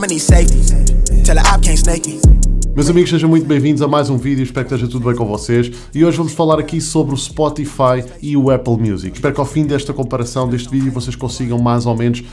I'ma need safety. Tell the op can't snake me. Meus amigos, sejam muito bem-vindos a mais um vídeo, espero que esteja tudo bem com vocês e hoje vamos falar aqui sobre o Spotify e o Apple Music. Espero que ao fim desta comparação deste vídeo vocês consigam mais ou menos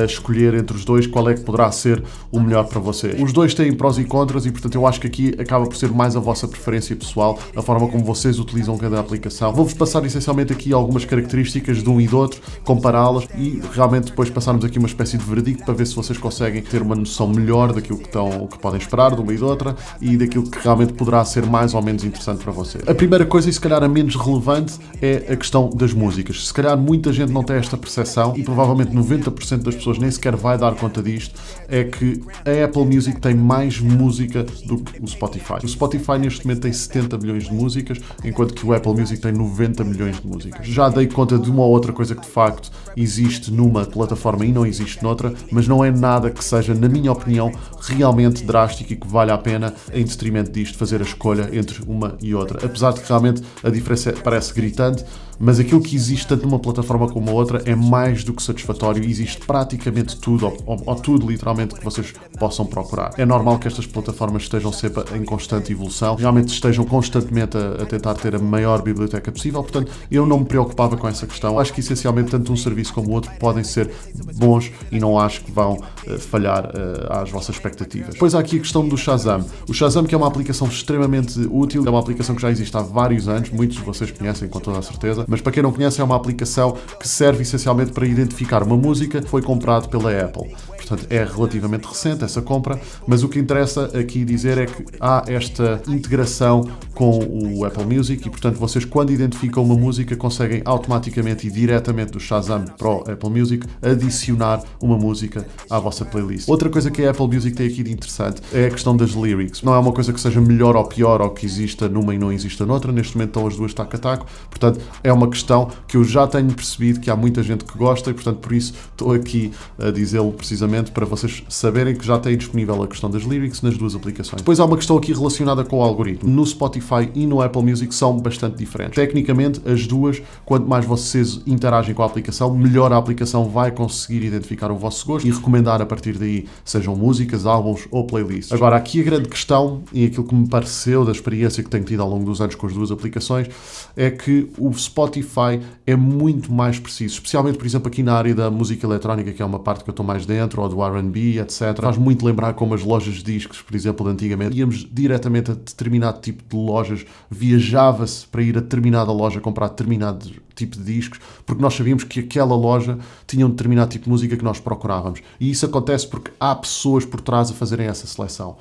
escolher entre os dois qual é que poderá ser o melhor para vocês. Os dois têm prós e contras e portanto eu acho que aqui acaba por ser mais a vossa preferência pessoal, a forma como vocês utilizam cada aplicação. Vou-vos passar essencialmente aqui algumas características de um e do outro, compará-las e realmente depois passarmos aqui uma espécie de veredicto para ver se vocês conseguem ter uma noção melhor daquilo que podem esperar de uma e da outra e daquilo que realmente poderá ser mais ou menos interessante para vocês. A primeira coisa, e se calhar a menos relevante, é a questão das músicas. Se calhar muita gente não tem esta percepção e provavelmente 90% das pessoas nem sequer vai dar conta disto, é que a Apple Music tem mais música do que o Spotify. O Spotify neste momento tem 70 milhões de músicas, enquanto que o Apple Music tem 90 milhões de músicas. Já dei conta de uma ou outra coisa que de facto existe numa plataforma e não existe noutra, mas não é nada que seja, na minha opinião, realmente drástico e que valha a pena em detrimento disto fazer a escolha entre uma e outra. Apesar de que realmente a diferença parece gritante, mas aquilo que existe tanto numa plataforma como a outra é mais do que satisfatório e existe praticamente tudo, ou tudo literalmente que vocês possam procurar. É normal que estas plataformas estejam sempre em constante evolução, realmente estejam constantemente a tentar ter a maior biblioteca possível, portanto eu não me preocupava com essa questão. Acho que essencialmente tanto um serviço como o outro podem ser bons e não acho que vão falhar às vossas expectativas. Depois há aqui a questão do Shazam. O Shazam, que é uma aplicação extremamente útil, é uma aplicação que já existe há vários anos, muitos de vocês conhecem com toda a certeza, mas para quem não conhece é uma aplicação que serve essencialmente para identificar uma música que foi comprada pela Apple. Portanto, é relativamente recente essa compra, mas o que interessa aqui dizer é que há esta integração com o Apple Music e, portanto, vocês quando identificam uma música conseguem automaticamente e diretamente do Shazam para o Apple Music adicionar uma música à vossa playlist. Outra coisa que a Apple Music tem aqui de interessante é a questão das lyrics. Não é uma coisa que seja melhor ou pior ou que exista numa e não exista noutra, neste momento estão as duas taco a taco, portanto, é uma questão que eu já tenho percebido que há muita gente que gosta e, portanto, por isso estou aqui a dizê-lo precisamente para vocês saberem que já têm disponível a questão das lyrics nas duas aplicações. Depois há uma questão aqui relacionada com o algoritmo. No Spotify e no Apple Music são bastante diferentes. Tecnicamente, as duas, quanto mais vocês interagem com a aplicação, melhor a aplicação vai conseguir identificar o vosso gosto e recomendar a partir daí, sejam músicas, álbuns ou playlists. Agora, aqui a grande questão, e aquilo que me pareceu da experiência que tenho tido ao longo dos anos com as duas aplicações, é que o Spotify é muito mais preciso, especialmente, por exemplo, aqui na área da música eletrónica, que é uma parte que eu estou mais dentro, ou do R&B, etc. Faz muito lembrar como as lojas de discos, por exemplo, de antigamente. Íamos diretamente a determinado tipo de lojas, viajava-se para ir a determinada loja comprar determinado tipo de discos, porque nós sabíamos que aquela loja tinha um determinado tipo de música que nós procurávamos. E isso acontece porque há pessoas por trás a fazerem essa seleção.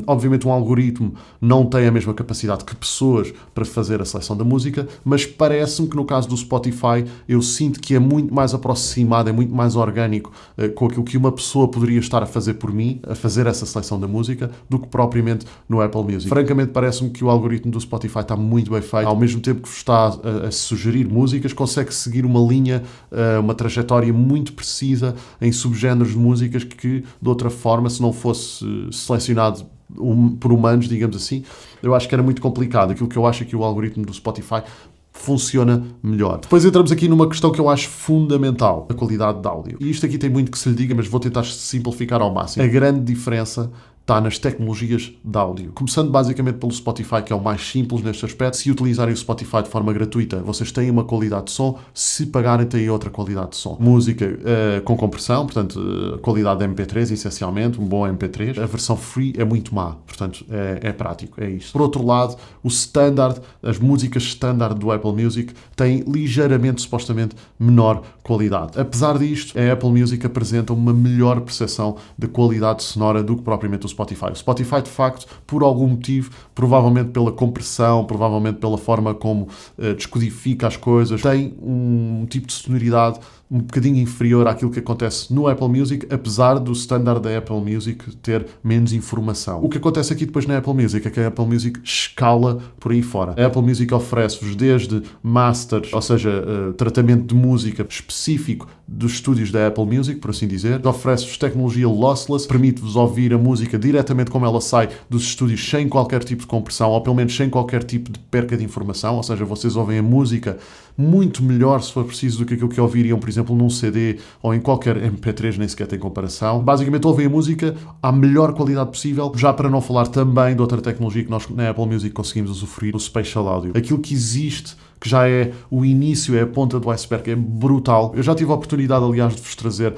Obviamente um algoritmo não tem a mesma capacidade que pessoas para fazer a seleção da música, mas parece-me que no caso do Spotify eu sinto que é muito mais aproximado, é muito mais orgânico com aquilo que uma pessoa poderia estar a fazer por mim, a fazer essa seleção da música, do que propriamente no Apple Music. Francamente parece-me que o algoritmo do Spotify está muito bem feito, ao mesmo tempo que vos está a sugerir músicas, consegue seguir uma linha, uma trajetória muito precisa em subgéneros de músicas que de outra forma, se não fosse selecionado por humanos, digamos assim, eu acho que era muito complicado. Aquilo que eu acho é que o algoritmo do Spotify funciona melhor. Depois entramos aqui numa questão que eu acho fundamental, a qualidade de áudio. E isto aqui tem muito que se lhe diga, mas vou tentar simplificar ao máximo. A grande diferença está nas tecnologias de áudio. Começando basicamente pelo Spotify, que é o mais simples neste aspecto. Se utilizarem o Spotify de forma gratuita, vocês têm uma qualidade de som. Se pagarem, têm outra qualidade de som. Música com compressão, portanto, qualidade de MP3, essencialmente, um bom MP3. A versão free é muito má, portanto, é prático, é isto. Por outro lado, o standard, as músicas standard do Apple Music têm ligeiramente, supostamente, menor qualidade. Apesar disto, a Apple Music apresenta uma melhor percepção de qualidade sonora do que propriamente o Spotify. O Spotify, de facto, por algum motivo, provavelmente pela compressão, provavelmente pela forma como descodifica as coisas, tem um tipo de sonoridade um bocadinho inferior àquilo que acontece no Apple Music, apesar do standard da Apple Music ter menos informação. O que acontece aqui depois na Apple Music é que a Apple Music escala por aí fora. A Apple Music oferece-vos desde masters, ou seja, tratamento de música específico dos estúdios da Apple Music, por assim dizer. Oferece-vos tecnologia lossless, permite-vos ouvir a música diretamente como ela sai dos estúdios sem qualquer tipo de compressão, ou pelo menos sem qualquer tipo de perca de informação, ou seja, vocês ouvem a música muito melhor, se for preciso, do que aquilo que ouviriam, por exemplo, num CD ou em qualquer MP3, nem sequer tem comparação. Basicamente ouvem a música à melhor qualidade possível, já para não falar também de outra tecnologia que nós na Apple Music conseguimos usufruir, o Spatial Audio. Aquilo que existe, que já é o início, é a ponta do iceberg, é brutal. Eu já tive a oportunidade, aliás, de vos trazer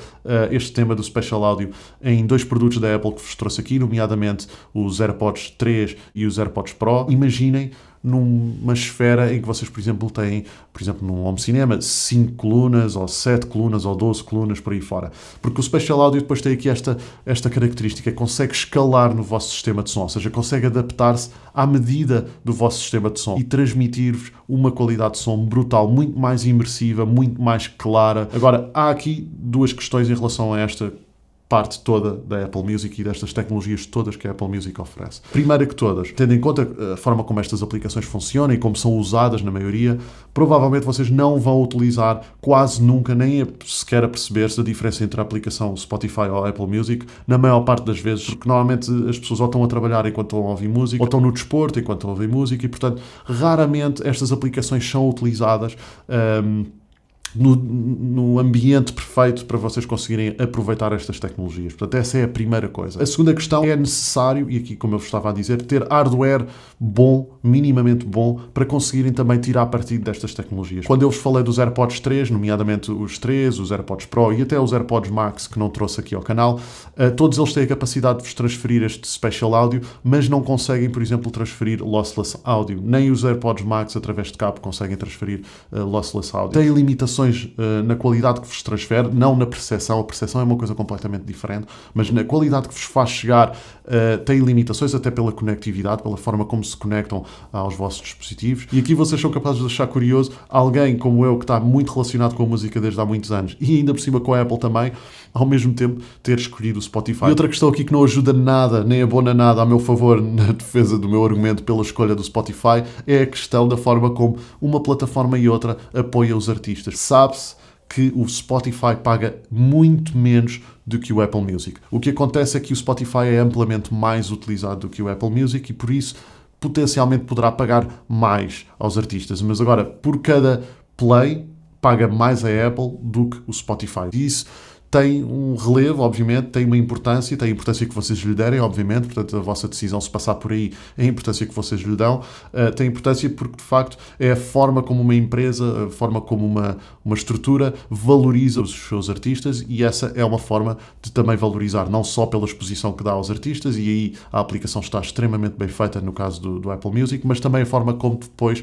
este tema do Spatial Audio em 2 produtos da Apple que vos trouxe aqui, nomeadamente os AirPods 3 e os AirPods Pro. Imaginem numa esfera em que vocês, por exemplo, têm, por exemplo, num home cinema, 5 colunas, ou 7 colunas, ou 12 colunas, por aí fora. Porque o Spatial Audio depois tem aqui esta característica, consegue escalar no vosso sistema de som, ou seja, consegue adaptar-se à medida do vosso sistema de som e transmitir-vos uma qualidade de som brutal, muito mais imersiva, muito mais clara. Agora, há aqui 2 questões em relação a esta parte toda da Apple Music e destas tecnologias todas que a Apple Music oferece. Primeiro que todas, tendo em conta a forma como estas aplicações funcionam e como são usadas na maioria, provavelmente vocês não vão utilizar quase nunca, nem sequer a perceber-se a diferença entre a aplicação Spotify ou a Apple Music, na maior parte das vezes, porque normalmente as pessoas ou estão a trabalhar enquanto estão a ouvir música, ou estão no desporto enquanto estão a ouvir música, e portanto, raramente estas aplicações são utilizadas no ambiente perfeito para vocês conseguirem aproveitar estas tecnologias. Portanto, essa é a primeira coisa. A segunda questão é necessário, e aqui, como eu vos estava a dizer, ter hardware bom, minimamente bom, para conseguirem também tirar partido destas tecnologias. Quando eu vos falei dos AirPods 3, nomeadamente os 3, os AirPods Pro e até os AirPods Max, que não trouxe aqui ao canal, todos eles têm a capacidade de vos transferir este Spatial Audio, mas não conseguem, por exemplo, transferir Lossless Audio. Nem os AirPods Max, através de cabo, conseguem transferir Lossless Audio. Têm limitações na qualidade que vos transfere, não na percepção. A percepção é uma coisa completamente diferente, mas na qualidade que vos faz chegar tem limitações, até pela conectividade, pela forma como se conectam aos vossos dispositivos. E aqui vocês são capazes de achar curioso alguém como eu, que está muito relacionado com a música desde há muitos anos, e ainda por cima com a Apple também, ao mesmo tempo ter escolhido o Spotify. E outra questão aqui que não ajuda nada, nem abona nada a meu favor na defesa do meu argumento pela escolha do Spotify, é a questão da forma como uma plataforma e outra apoia os artistas. Sabe-se que o Spotify paga muito menos do que o Apple Music. O que acontece é que o Spotify é amplamente mais utilizado do que o Apple Music e por isso potencialmente poderá pagar mais aos artistas. Mas agora, por cada play, paga mais a Apple do que o Spotify. E isso tem um relevo, obviamente, tem uma importância, tem a importância que vocês lhe derem, obviamente, portanto a vossa decisão, se passar por aí, é a importância que vocês lhe dão, tem importância porque de facto é a forma como uma empresa, a forma como uma estrutura valoriza os seus artistas, e essa é uma forma de também valorizar, não só pela exposição que dá aos artistas, e aí a aplicação está extremamente bem feita no caso do Apple Music, mas também a forma como depois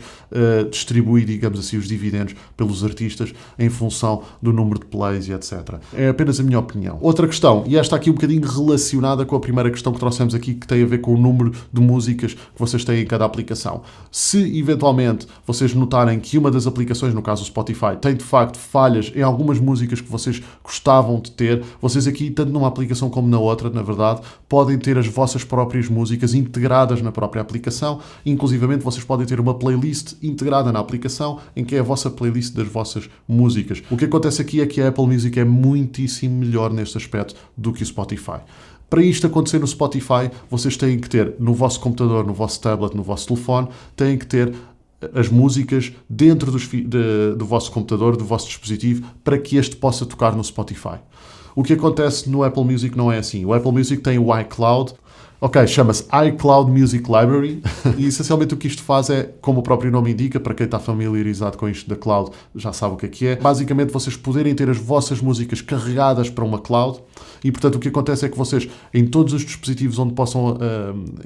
distribui, digamos assim, os dividendos pelos artistas em função do número de plays e etc. É apenas a minha opinião. Outra questão, e esta aqui um bocadinho relacionada com a primeira questão que trouxemos aqui, que tem a ver com o número de músicas que vocês têm em cada aplicação. Se eventualmente vocês notarem que uma das aplicações, no caso o Spotify, tem de facto falhas em algumas músicas que vocês gostavam de ter, vocês aqui, tanto numa aplicação como na outra, na verdade, podem ter as vossas próprias músicas integradas na própria aplicação, inclusivamente vocês podem ter uma playlist integrada na aplicação, em que é a vossa playlist das vossas músicas. O que acontece aqui é que a Apple Music é muitíssimo melhor neste aspecto do que o Spotify. Para isto acontecer no Spotify, vocês têm que ter no vosso computador, no vosso tablet, no vosso telefone, têm que ter as músicas dentro do vosso computador, do vosso dispositivo, para que este possa tocar no Spotify. O que acontece no Apple Music não é assim. O Apple Music tem o iCloud. Ok, chama-se iCloud Music Library e essencialmente o que isto faz é, como o próprio nome indica, para quem está familiarizado com isto da cloud já sabe o que é. Basicamente vocês poderem ter as vossas músicas carregadas para uma cloud e portanto o que acontece é que vocês, em todos os dispositivos onde possam,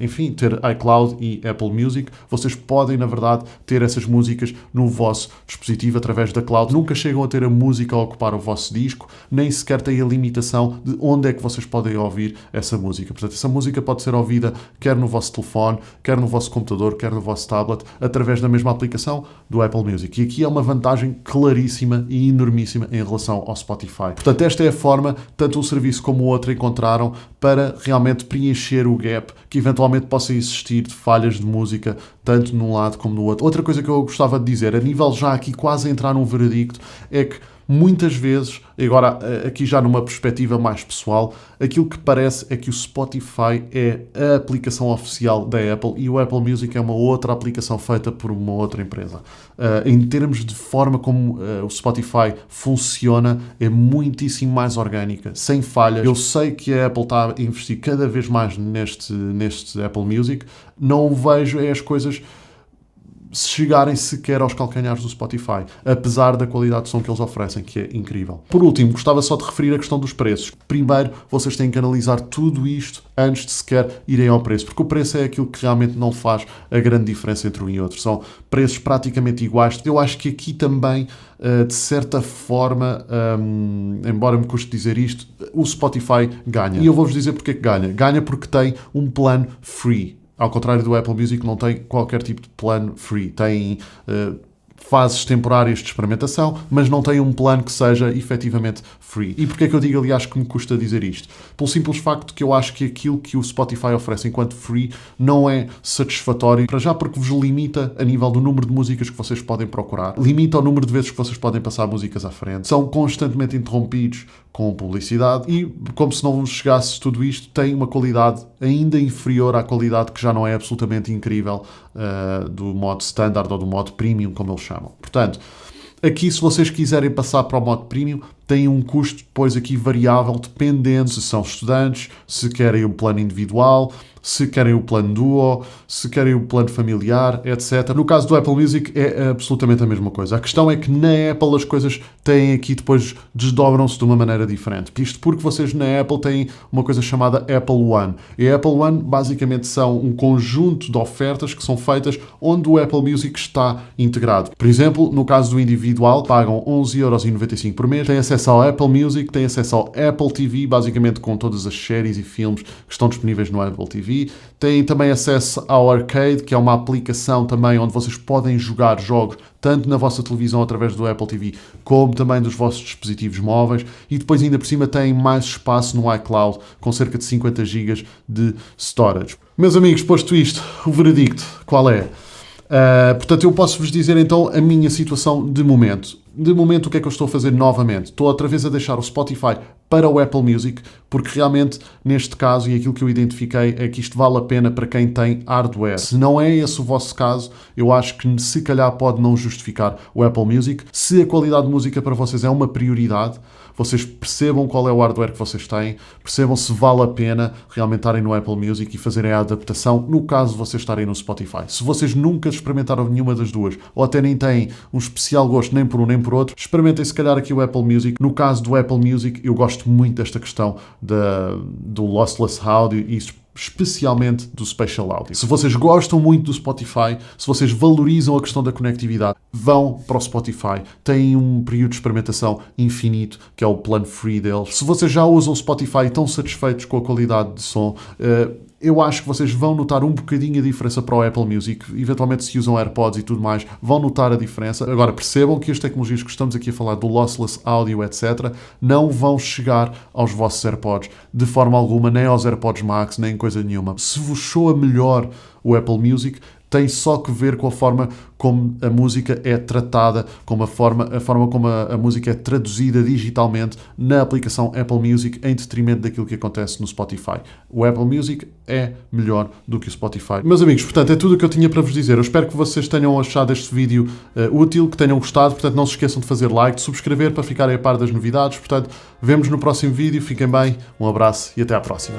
enfim, ter iCloud e Apple Music, vocês podem na verdade ter essas músicas no vosso dispositivo através da cloud. Nunca chegam a ter a música a ocupar o vosso disco, nem sequer têm a limitação de onde é que vocês podem ouvir essa música. Portanto, essa música pode ser ouvida quer no vosso telefone, quer no vosso computador, quer no vosso tablet, através da mesma aplicação do Apple Music. E aqui é uma vantagem claríssima e enormíssima em relação ao Spotify. Portanto, esta é a forma, tanto um serviço como o outro encontraram para realmente preencher o gap que eventualmente possa existir de falhas de música, tanto num lado como no outro. Outra coisa que eu gostava de dizer, a nível já aqui quase a entrar num veredicto, é que Muitas vezes, agora aqui já numa perspectiva mais pessoal, aquilo que parece é que o Spotify é a aplicação oficial da Apple e o Apple Music é uma outra aplicação feita por uma outra empresa. Em termos de forma como o Spotify funciona, é muitíssimo mais orgânica, sem falhas. Eu sei que a Apple está a investir cada vez mais neste Apple Music, não vejo as coisas chegarem sequer aos calcanhares do Spotify, apesar da qualidade de som que eles oferecem, que é incrível. Por último, gostava só de referir a questão dos preços. Primeiro, vocês têm que analisar tudo isto antes de sequer irem ao preço, porque o preço é aquilo que realmente não faz a grande diferença entre um e outro. São preços praticamente iguais. Eu acho que aqui também, de certa forma, embora me custe dizer isto, o Spotify ganha. E eu vou-vos dizer porque é que ganha. Ganha porque tem um plano free. Ao contrário do Apple Music, não tem qualquer tipo de plano free. Tem fases temporárias de experimentação, mas não tem um plano que seja efetivamente free. E porquê é que eu digo, aliás, que me custa dizer isto? Pelo simples facto que eu acho que aquilo que o Spotify oferece enquanto free não é satisfatório, para já porque vos limita a nível do número de músicas que vocês podem procurar, limita o número de vezes que vocês podem passar músicas à frente, são constantemente interrompidos com publicidade e, como se não vos chegasse tudo isto, tem uma qualidade ainda inferior à qualidade que já não é absolutamente incrível do modo standard ou do modo premium, como eles chamam. Portanto, aqui, se vocês quiserem passar para o modo premium, tem um custo depois aqui variável, dependendo se são estudantes, se querem o plano individual, se querem o plano duo, se querem o plano familiar, etc. No caso do Apple Music é absolutamente a mesma coisa. A questão é que na Apple as coisas têm aqui depois, desdobram-se de uma maneira diferente. Isto porque vocês na Apple têm uma coisa chamada Apple One. E a Apple One basicamente são um conjunto de ofertas que são feitas onde o Apple Music está integrado. Por exemplo, no caso do individual, pagam 11,95€ por mês, têm acesso ao Apple Music, têm acesso ao Apple TV, basicamente com todas as séries e filmes que estão disponíveis no Apple TV. Têm também acesso ao Arcade, que é uma aplicação também onde vocês podem jogar jogos tanto na vossa televisão através do Apple TV, como também dos vossos dispositivos móveis. E depois ainda por cima têm mais espaço no iCloud, com cerca de 50 GB de storage. Meus amigos, posto isto, o veredicto, qual é? Portanto, eu posso-vos dizer então a minha situação de momento. De momento, o que é que eu estou a fazer novamente? Estou outra vez a deixar o Spotify para o Apple Music, porque realmente, neste caso, e aquilo que eu identifiquei, é que isto vale a pena para quem tem hardware. Se não é esse o vosso caso, eu acho que se calhar pode não justificar o Apple Music. Se a qualidade de música para vocês é uma prioridade, vocês percebam qual é o hardware que vocês têm, percebam se vale a pena realmente estarem no Apple Music e fazerem a adaptação, no caso de vocês estarem no Spotify. Se vocês nunca experimentaram nenhuma das duas, ou até nem têm um especial gosto nem por um nem por outro, experimentem se calhar aqui o Apple Music. No caso do Apple Music, eu gosto muito desta questão do Lossless Audio e especialmente do Spatial Audio. Se vocês gostam muito do Spotify, se vocês valorizam a questão da conectividade, vão para o Spotify. Têm um período de experimentação infinito, que é o plano free deles. Se vocês já usam o Spotify e estão satisfeitos com a qualidade de som, eu acho que vocês vão notar um bocadinho a diferença para o Apple Music. Eventualmente, se usam AirPods e tudo mais, vão notar a diferença. Agora, percebam que as tecnologias que estamos aqui a falar do Lossless Audio, etc., não vão chegar aos vossos AirPods de forma alguma, nem aos AirPods Max, nem coisa nenhuma. Se vos soa melhor o Apple Music, tem só que ver com a forma como a música é tratada, com a forma como a música é traduzida digitalmente na aplicação Apple Music, em detrimento daquilo que acontece no Spotify. O Apple Music é melhor do que o Spotify. Meus amigos, portanto, é tudo o que eu tinha para vos dizer. Eu espero que vocês tenham achado este vídeo útil, que tenham gostado. Portanto, não se esqueçam de fazer like, de subscrever para ficarem a par das novidades. Portanto, vemo-nos no próximo vídeo. Fiquem bem, um abraço e até à próxima.